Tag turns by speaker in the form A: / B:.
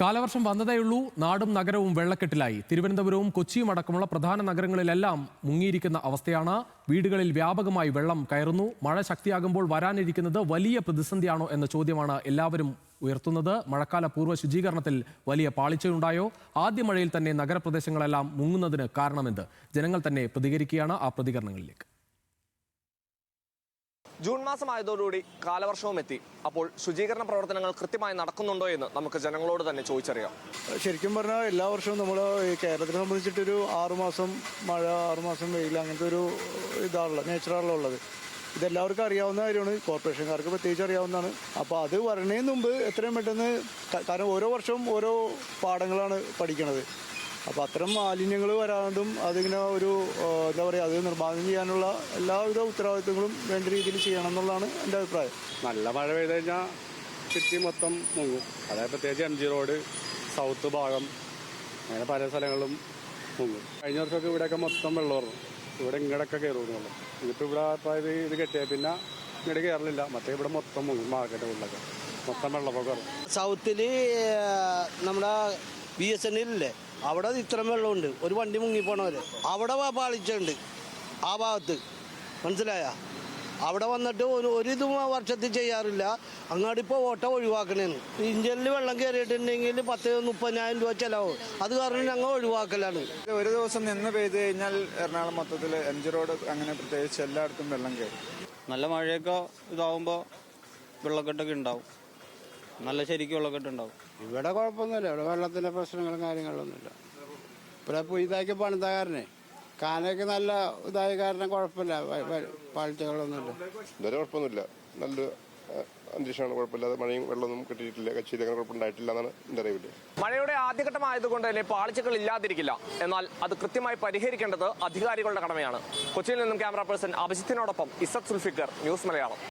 A: കാലവർഷം വന്നതേയുള്ളൂ. നാടും നഗരവും വെള്ളക്കെട്ടിലായി. തിരുവനന്തപുരവും കൊച്ചിയും അടക്കമുള്ള പ്രധാന നഗരങ്ങളിലെല്ലാം മുങ്ങിയിരിക്കുന്ന അവസ്ഥയാണ്. വീടുകളിൽ വ്യാപകമായി വെള്ളം കയറുന്നു. മഴ ശക്തിയാകുമ്പോൾ വരാനിരിക്കുന്നത് വലിയ പ്രതിസന്ധിയാണോ എന്ന ചോദ്യമാണ് എല്ലാവരും ഉയർത്തുന്നത്. മഴക്കാല പൂർവ്വ ശുചീകരണത്തിൽ വലിയ പാളിച്ചയുണ്ടായോ? ആദ്യ മഴയിൽ തന്നെ നഗരപ്രദേശങ്ങളെല്ലാം മുങ്ങുന്നതിന് കാരണമെന്ത്? ജനങ്ങൾ തന്നെ പ്രതികരിക്കുകയാണ്. ആ പ്രതികരണങ്ങളിലേക്ക്.
B: ജൂൺ മാസമായതോടുകൂടി കാലവർഷവും എത്തി. അപ്പോൾ ശുചീകരണ പ്രവർത്തനങ്ങൾ കൃത്യമായി നടക്കുന്നുണ്ടോ എന്ന് നമുക്ക് ജനങ്ങളോട് തന്നെ ചോദിച്ചറിയാം.
C: ശരിക്കും പറഞ്ഞാൽ എല്ലാ വർഷവും നമ്മൾ ഈ കേരളത്തിനെ സംബന്ധിച്ചിട്ടൊരു 6 മാസം മഴ, 6 മാസം വെയിൽ, അങ്ങനത്തെ ഒരു ഇതാണുള്ളത്, നേച്ചറാണല്ലോ ഉള്ളത്. ഇതെല്ലാവർക്കും അറിയാവുന്ന കാര്യമാണ്, കോർപ്പറേഷൻകാർക്ക് പ്രത്യേകിച്ച് അറിയാവുന്നതാണ്. അപ്പോൾ അത് വരണേന് മുമ്പ് എത്രയും പെട്ടെന്ന്, കാരണം ഓരോ വർഷവും ഓരോ പാഠങ്ങളാണ് പഠിക്കണത്. അപ്പോൾ അത്തരം മാലിന്യങ്ങൾ വരാതും അതിങ്ങനെ ഒരു എന്താ പറയുക, അത് നിർമ്മാർജ്ജനം ചെയ്യാനുള്ള എല്ലാവിധ ഉത്തരവാദിത്വങ്ങളും വേണ്ട രീതിയിൽ ചെയ്യണം എന്നുള്ളതാണ് എൻ്റെ അഭിപ്രായം.
D: നല്ല മഴ പെയ്ത് കഴിഞ്ഞാൽ സിറ്റി മൊത്തം മുങ്ങും. അതായത് പ്രത്യേകിച്ച് MG റോഡ്, സൗത്ത് ഭാഗം, അങ്ങനെ പല സ്ഥലങ്ങളും മുങ്ങും. കഴിഞ്ഞ വർഷമൊക്കെ ഇവിടെയൊക്കെ മൊത്തം വെള്ളം പറഞ്ഞു. ഇവിടെ ഇങ്ങോട്ടൊക്കെ കയറുന്നു. ഇതിപ്പോൾ ഇവിടെ ഇപ്പോൾ ഇത് കെട്ടിയാൽ പിന്നെ ഇങ്ങോട്ട് കയറലില്ല. മറ്റേ ഇവിടെ മൊത്തം മുങ്ങും. മാർക്കറ്റ് ഉള്ളൊക്കെ മൊത്തം വെള്ളപ്പൊക്കം.
E: സൗത്തിൽ നമ്മുടെ BSNL ഇല്ലേ, അവിടെ ഇത്രയും വെള്ളമുണ്ട്. ഒരു വണ്ടി മുങ്ങിപ്പോണവര് അവിടെ പാളിച്ചുണ്ട്. ആ ഭാഗത്ത് മനസ്സിലായ, അവിടെ വന്നിട്ട് ഒരു ഇതും വർഷത്തിൽ ചെയ്യാറില്ല. അങ്ങാടിപ്പോൾ ഓട്ടം ഒഴിവാക്കണേന്ന്. ഇഞ്ചലിൽ വെള്ളം കയറിയിട്ടുണ്ടെങ്കിൽ 10-30,000 രൂപ ചിലവും. അത് കാരണം ഞങ്ങൾ ഒഴിവാക്കലാണ്.
F: ഒരു ദിവസം നിന്ന് പെയ്ത് കഴിഞ്ഞാൽ എറണാകുളം മൊത്തത്തിൽ MG റോഡ് അങ്ങനെ പ്രത്യേകിച്ച് എല്ലായിടത്തും വെള്ളം കയറും.
G: നല്ല മഴയൊക്കെ ഇതാവുമ്പോൾ വെള്ളക്കെട്ടൊക്കെ ഉണ്ടാവും. നല്ല ശരിക്കും വെള്ളക്കെട്ടുണ്ടാവും.
D: ഇവിടെ കുഴപ്പമൊന്നുമില്ല. ഇവിടെ വെള്ളത്തിൻ്റെ പ്രശ്നങ്ങളും കാര്യങ്ങളൊന്നുമില്ല. ഇവിടെ പുതിയതാക്കി പണിത കാരനെ കാനൊക്കെ നല്ല ഇതായ കാരണം കുഴപ്പമില്ല. പാഴ്ചകളൊന്നുമില്ല.
H: ഇതുവരെ കുഴപ്പമൊന്നുമില്ല. നല്ല അന്തരീക്ഷമാണ്. കുഴപ്പമില്ലാതെ മഴയും വെള്ളമൊന്നും കിട്ടിയിട്ടില്ല. കച്ചിയിൽ അങ്ങനെ കുഴപ്പമുണ്ടായിട്ടില്ല എന്നാണ് എൻ്റെ അറിവില്.
B: മഴയുടെ ആദ്യഘട്ടമായതുകൊണ്ട് തന്നെ പാളിച്ചകൾ ഇല്ലാതിരിക്കില്ല. എന്നാൽ അത് കൃത്യമായി പരിഹരിക്കേണ്ടത് അധികാരികളുടെ കടമയാണ്. കൊച്ചിയിൽ നിന്നും ക്യാമറ പേഴ്സൺ അഭിജിത്തിനോടൊപ്പം ഇസത്ത് സുൽഫിക്കർ, ന്യൂസ് മലയാളം.